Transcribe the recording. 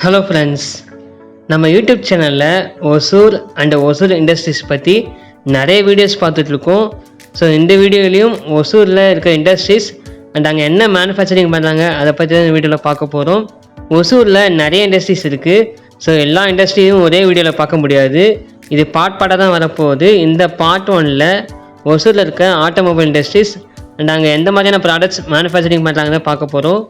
Hello friends, நம்ம YouTube சேனலில் Hosur and Hosur industries பற்றி நிறைய வீடியோஸ் பார்த்துட்ருக்கோம். ஸோ இந்த வீடியோலையும் ஒசூரில் இருக்க இண்டஸ்ட்ரீஸ் அண்ட் அங்கே என்ன மேனுஃபேக்சரிங் பண்ணுறாங்க அதை பற்றி தான் இந்த வீடியோவில் பார்க்க போகிறோம். ஒசூரில் நிறைய இண்டஸ்ட்ரீஸ் இருக்குது. ஸோ எல்லா இண்டஸ்ட்ரியும் ஒரே வீடியோவில் பார்க்க முடியாது. இது பார்ட்டாக தான் வரப்போகுது. இந்த பார்ட் 1ல் ஒசூரில் இருக்க ஆட்டோமொபைல் இண்டஸ்ட்ரீஸ் அண்ட் அங்கே எந்த மாதிரியான ப்ராடக்ட்ஸ் மேனுஃபேக்சரிங் பண்ணுறாங்கன்னு பார்க்க போகிறோம்.